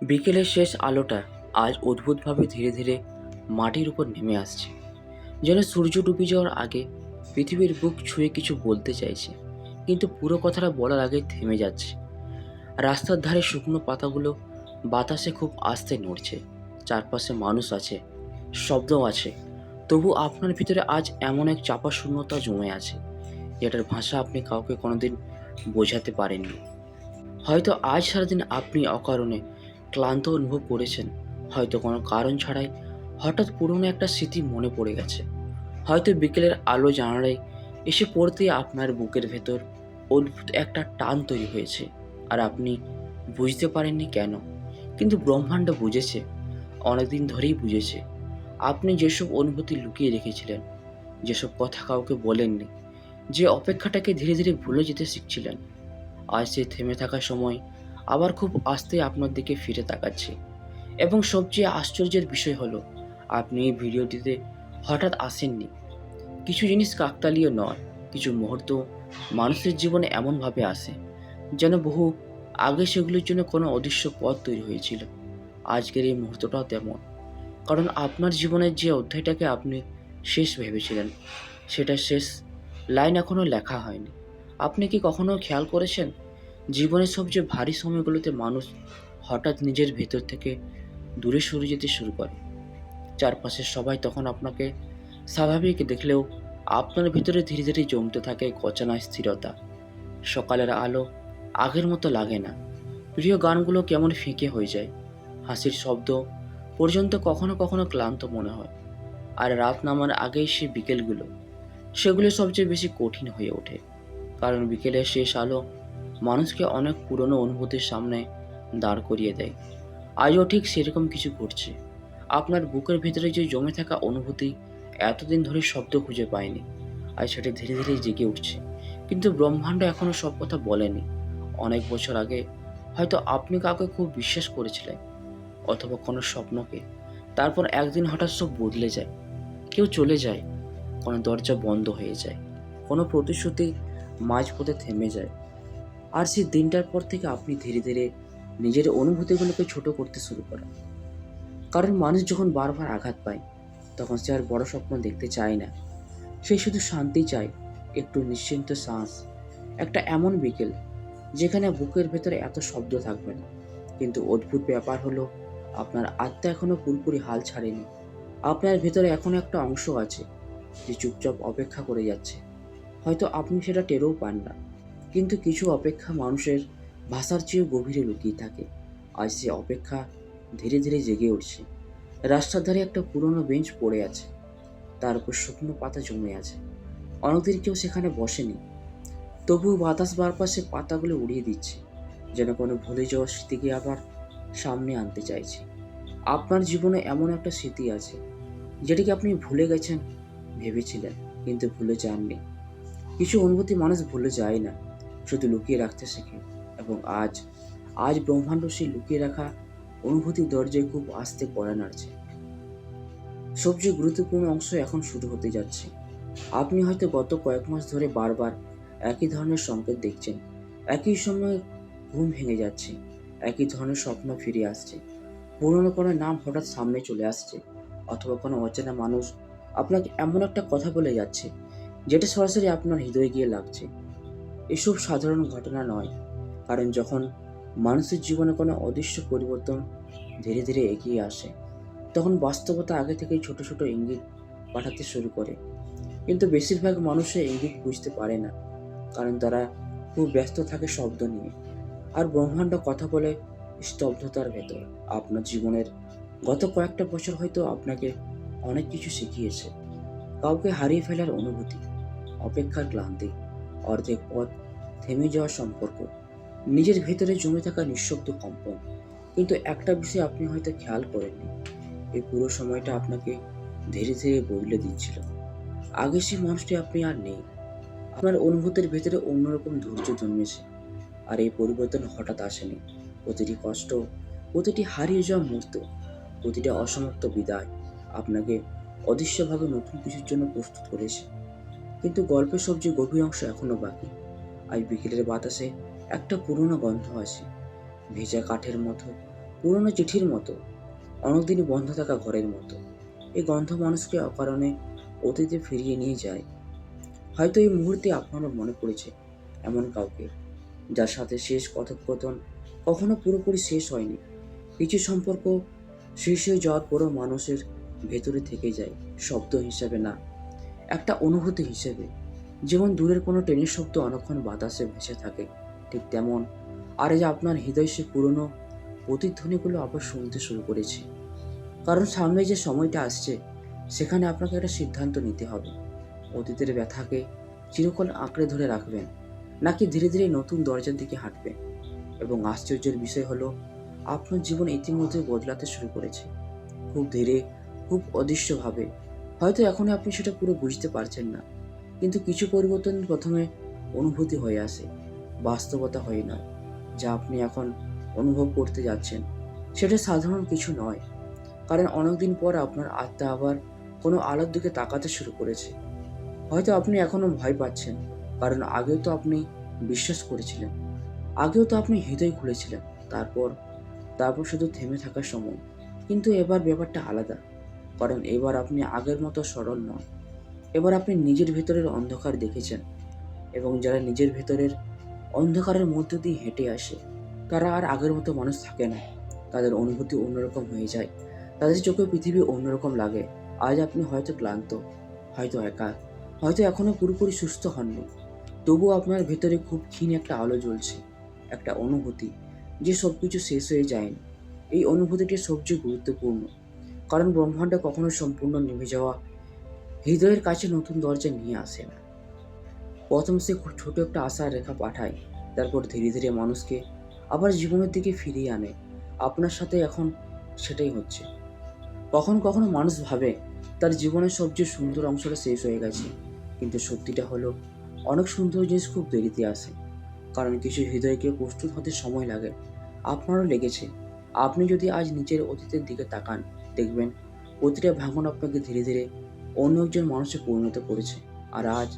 বিকেলের শেষ আলোটা আজ অদ্ভুতভাবে ধীরে ধীরে মাটির উপর নেমে আসছে, যেন সূর্য ডুবে যাওয়ার আগে পৃথিবীর বুক ছুঁয়ে কিছু বলতে চাইছে, কিন্তু পুরো কথাটা বলার আগে থেমে যাচ্ছে। রাস্তার ধারে শুকনো পাতাগুলো বাতাসে খুব আস্তে নড়ছে। চারপাশে মানুষ আছে, শব্দও আছে, তবু আপনার ভিতরে আজ এমন এক চাপা শূন্যতা জমে আছে, যেটার ভাষা আপনি কাউকে কোনোদিন বোঝাতে পারেননি। হয়তো আজ সারাদিন আপনি অকারণে ক্লান্ত অনুভব করেছেন, হয়তো কোনো কারণ ছাড়াই হঠাৎ পুরনো একটা স্মৃতি মনে পড়ে গেছে, হয়তো বিকেলের আলো জানালায় এসে পড়তেই আপনার বুকের ভেতর অদ্ভুত একটা টান তৈরি হয়েছে, আর আপনি বুঝতে পারেননি কেন। কিন্তু ব্রহ্মাণ্ড বুঝেছে, অনেকদিন ধরেই বুঝেছে। আপনি যেসব অনুভূতি লুকিয়ে রেখেছিলেন, যেসব কথা কাউকে বলেননি, যে অপেক্ষাটাকে ধীরে ধীরে ভুলে যেতে শিখছিলেন, আজ সেই থেমে থাকার সময় আবার খুব আস্তে আপনার দিকে ফিরে তাকাচ্ছে। এবং সবচেয়ে আশ্চর্যের বিষয় হলো, আপনি এই ভিডিওটিতে হঠাৎ আসেননি। কিছু জিনিস কাকতালীয় নয়, কিছু মুহূর্ত মানুষের জীবনে এমনভাবে আসে যেন বহু আগে সেগুলির জন্য কোনো অদৃশ্য পথ তৈরি হয়েছিল। আজকের এই মুহূর্তটাও তেমন, কারণ আপনার জীবনের যে অধ্যায়টাকে আপনি শেষ ভেবেছিলেন, সেটা শেষ লাইন এখনও লেখা হয়নি। আপনি কি কখনো খেয়াল করেছেন, জীবনের সবচেয়ে ভারী সময়গুলোতে মানুষ হঠাৎ নিজের ভেতর থেকে দূরে সরে যেতে শুরু করে। চারপাশের সবাই তখন আপনাকে স্বাভাবিক দেখলেও আপনার ভিতরে ধীরে ধীরে জমতে থাকে অচেনা স্থিরতা। সকালের আলো আগের মতো লাগে না, প্রিয় গানগুলো কেমন ফিকে হয়ে যায়, হাসির শব্দ পর্যন্ত কখনো কখনো ক্লান্ত মনে হয়। আর রাত নামার আগেই সেই বিকেলগুলো, সেগুলো সবচেয়ে বেশি কঠিন হয়ে ওঠে, কারণ বিকেলের শেষ আলো মানুষকে অনেক পুরনো অনুভূতির সামনে দাঁড় করিয়ে দেয়। আজও ঠিক সেরকম কিছু ঘটছে। আপনার বুকের ভেতরে যে জমে থাকা অনুভূতি এতদিন ধরে শব্দ খুঁজে পায়নি, আর সেটা ধীরে ধীরে জেগে উঠছে। কিন্তু ব্রহ্মাণ্ড এখনো সব কথা বলেনি। অনেক বছর আগে হয়তো আপনি কাউকে খুব বিশ্বাস করেছিলেন, অথবা কোনো স্বপ্নকে। তারপর একদিন হঠাৎ সব বদলে যায়। কেউ চলে যায়, কোনো দরজা বন্ধ হয়ে যায়, কোনো প্রতিশ্রুতি মাঝপথে থেমে যায়। আর সেই দিনটার পর থেকে আপনি ধীরে ধীরে নিজের অনুভূতিগুলোকে ছোট করতে শুরু করেন। কারণ মানুষ যখন বারবার আঘাত পায়, তখন সে আর বড় স্বপ্ন দেখতে চায় না। সে শুধু শান্তি চায়, একটু নিশ্চিন্ত শ্বাস, একটা এমন বিকেল যেখানে বুকের ভেতরে এত শব্দ থাকবে না। কিন্তু অদ্ভুত ব্যাপার হলো, আপনার আত্মা এখনো পুরোপুরি হাল ছাড়েনি। আপনার ভেতরে এখনো একটা অংশ আছে যে চুপচাপ অপেক্ষা করে যাচ্ছে। হয়তো আপনি সেটা টেরও পান না, কিন্তু কিছু অপেক্ষা মানুষের ভাষার চেয়েও গভীরে লুকিয়ে থাকে। আজ সে অপেক্ষা ধীরে ধীরে জেগে উঠছে। রাস্তার ধারে একটা পুরনো বেঞ্চ পড়ে আছে, তার উপর শুকনো পাতা জমে আছে। অনেকদিন কেউ সেখানে বসেনি, তবুও বাতাস বারবার সে পাতাগুলো উড়িয়ে দিচ্ছে, যেন কোনো ভুলে যাওয়া স্মৃতিকে আবার সামনে আনতে চাইছে। আপনার জীবনে এমন একটা স্মৃতি আছে যেটিকে আপনি ভুলে গেছেন ভেবেছিলেন, কিন্তু ভুলে যাননি। কিছু অনুভূতি মানুষ ভুলে যায় না, শুধু লুকিয়ে রাখতে শেখে। এবং আজ আজ ব্রহ্মাণ্ড সেই লুকিয়ে রাখা অনুভূতির দরজায় খুব আস্তে কড়া নাড়ছে। সবচেয়ে গুরুত্বপূর্ণ অংশ এখন শুরু হতে যাচ্ছে। আপনি হয়তো গত কয়েক মাস ধরে বারবার একই ধরনের সংকেত দেখছেন। একই সময়ে ঘুম ভেঙে যাচ্ছে, একই ধরনের স্বপ্ন ফিরে আসছে, পুরনো কোনো নাম হঠাৎ সামনে চলে আসছে, অথবা কোনো অচেনা মানুষ আপনাকে এমন একটা কথা বলে যাচ্ছে যেটা সরাসরি আপনার হৃদয়ে গিয়ে লাগছে। এসব সাধারণ ঘটনা নয়, কারণ যখন মানুষের জীবনে কোনো অদৃশ্য পরিবর্তন ধীরে ধীরে এগিয়ে আসে, তখন বাস্তবতা আগে থেকেই ছোট ছোট ইঙ্গিত পাঠাতে শুরু করে। কিন্তু বেশিরভাগ মানুষের ইঙ্গিত বুঝতে পারে না, কারণ তারা খুব ব্যস্ত থাকে শব্দ নিয়ে। আর ব্রহ্মাণ্ড কথা বলে স্তব্ধতার ভেতর। আপনার জীবনের গত কয়েকটা বছর হয়তো আপনাকে অনেক কিছু শিখিয়েছে। কাউকে হারিয়ে ফেলার অনুভূতি, অপেক্ষার ক্লান্তি, অর্ধেক পথ থেমে যাওয়া সম্পর্ক, নিজের ভেতরে জমে থাকা নিঃশব্দ কম্পন। কিন্তু একটা বিষয় আপনি হয়তো খেয়াল করেননি, এই পুরো সময়টা আপনাকে ধীরে ধীরে বদলে দিচ্ছিল। আগে সেই মানুষটি আপনি আর নেই। আপনার অনুভূতির ভেতরে অন্যরকম ধৈর্য জন্মেছে। আর এই পরিবর্তন হঠাৎ আসেনি। প্রতিটি কষ্ট, প্রতিটি হারিয়ে যাওয়া মুহূর্ত, প্রতিটা অসমাপ্ত বিদায় আপনাকে অদৃশ্যভাবে নতুন কিছুর জন্য প্রস্তুত করেছে। কিন্তু গল্পের সবচেয়ে গভীর অংশ এখনো বাকি। আজ বিকেলের বাতাসে একটা পুরনো গন্ধ আছে, ভেজা কাঠের মতো, পুরনো চিঠির মতো, অনেকদিনই বন্ধ থাকা ঘরের মতো। এই গন্ধ মানুষকে অকারণে অতীতে ফিরিয়ে নিয়ে যায়। হয়তো এই মুহূর্তে আপনারও মনে পড়েছে এমন কাউকে, যার সাথে শেষ কথোপকথন কখনো পুরোপুরি শেষ হয়নি। কিছু সম্পর্ক শেষ হয়ে যাওয়ার পরও মানুষের ভেতরে থেকে যায়, শব্দ হিসাবে না, একটা অনুভূতি হিসেবে। যেমন দূরের কোনো ট্রেনের শব্দ অনেকক্ষণ বাতাসে ভেসে থাকে, ঠিক তেমন আর যে আপনার হৃদয় সে পুরনো প্রতিধ্বনিগুলো আবার শুনতে শুরু করেছে। কারণ সামনে যে সময়টা আসছে, সেখানে আপনাকে একটা সিদ্ধান্ত নিতে হবে। অতীতের ব্যথাকে চিরকাল আঁকড়ে ধরে রাখবেন, নাকি ধীরে ধীরে নতুন দরজার দিকে হাঁটবেন। এবং আশ্চর্যের বিষয় হলো, আপনার জীবন ইতিমধ্যে বদলাতে শুরু করেছে, খুব ধীরে, খুব অদৃশ্যভাবে। হয়তো এখনো আপনি সেটা পুরো বুঝতে পারছেন না, কিন্তু কিছু পরিবর্তন প্রথমে অনুভূতি হয়ে আসে, বাস্তবতা হয়ে নয়। যা আপনি এখন অনুভব করতে যাচ্ছেন সেটা সাধারণ কিছু নয়, কারণ অনেকদিন পর আপনার আত্মা আবার কোনো আলোর দিকে তাকাতে শুরু করেছে। হয়তো আপনি এখনো ভয় পাচ্ছেন, কারণ আগেও তো আপনি বিশ্বাস করেছিলেন, আগেও তো আপনি হৃদয় খুলেছিলেন। তারপর তারপর শুধু থেমে থাকার সময়। কিন্তু এবার ব্যাপারটা আলাদা, কারণ এবার আপনি আগের মতো সরল নন। এবার আপনি নিজের ভেতরের অন্ধকার দেখেছেন, এবং যারা নিজের ভেতরের অন্ধকারের মধ্য দিয়ে হেঁটে আসে, তারা আর আগের মতো মানুষ থাকে না। তাদের অনুভূতি অন্যরকম হয়ে যায়, তাদের চোখে পৃথিবী অন্যরকম লাগে। আজ আপনি হয়তো ক্লান্ত, হয়তো একা, হয়তো এখনো পুরোপুরি সুস্থ হননি, তবুও আপনার ভেতরে খুব ক্ষীণ একটা আলো জ্বলছে, একটা অনুভূতি যে সব কিছু শেষ হয়ে যায়নি। এই অনুভূতিটি সবচেয়ে গুরুত্বপূর্ণ, কারণ ব্রহ্মাণ্ড কখনো সম্পূর্ণ নিভে যাওয়া হৃদয়ের কাছে নতুন দরজা নিয়ে আসে না। প্রথম সে খুব ছোট একটা আশার রেখা পাঠায়, তারপর ধীরে ধীরে মানুষকে আবার জীবনের দিকে ফিরিয়ে আনে। আপনার সাথে এখন সেটাই হচ্ছে। কখনো কখনো মানুষ ভাবে তার জীবনের সবচেয়ে সুন্দর অংশটা শেষ হয়ে গেছে, কিন্তু সত্যিটা হলো, অনেক সুন্দর জিনিস খুব দেরিতে আসে, কারণ কিছু হৃদয়কে প্রস্তুত হতে সময় লাগে। আপনারও লেগেছে। আপনি যদি আজ নিজের অতীতের দিকে তাকান, দেখবেন প্রতিটা ভাঙন আপনাকে ধীরে ধীরে অন্য একজন মানুষে পরিণত করেছে। আর আজ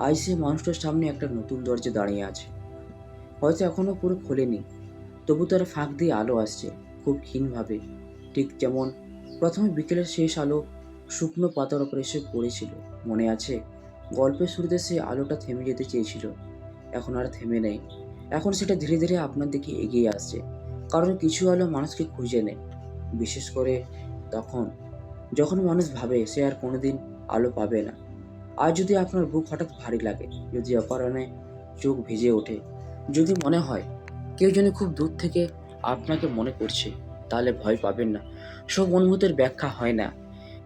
আজ সেই মানুষটার সামনে একটা নতুন দরজা দাঁড়িয়ে আছে, হয়তো এখনো পুরো খোলেনি, তবু তার ফাঁক দিয়ে আলো আসছে, খুব ক্ষীণভাবে। ঠিক যেমন প্রথমে বিকেলের শেষ আলো শুকনো পাতার ওপর এসে পড়েছিল, মনে আছে? গল্পের শুরুতে সেই আলোটা থেমে যেতে চেয়েছিল, এখন আর থেমে নেই। এখন সেটা ধীরে ধীরে আপনার দিকে এগিয়ে আসছে, কারণ কিছু আলো মানুষকে খুঁজে নেয়, বিশেষ করে তখন যখন মানুষ ভাবে সে আর কোনোদিন আলো পাবে না। আর যদি আপনার বুক হঠাৎ ভারী লাগে, যদি অকারণে চোখ ভিজে ওঠে, যদি মনে হয় কেউ যেন খুব দূর থেকে আপনাকে মনে করছে, তাহলে ভয় পাবেন না। সব অনুভূতির ব্যাখ্যা হয় না,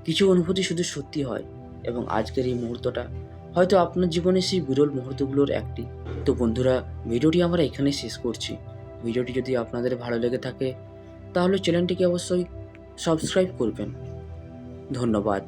কিছু অনুভূতি শুধু সত্যি হয়। এবং আজকের এই মুহূর্তটা হয়তো আপনার জীবনে সেই বিরল মুহূর্তগুলোর একটি। তো বন্ধুরা, ভিডিওটি আমরা এখানে শেষ করছি। ভিডিওটি যদি আপনাদের ভালো লেগে থাকে, তাহলে চ্যানেলটিকে অবশ্যই সাবস্ক্রাইব করবেন। ধন্যবাদ।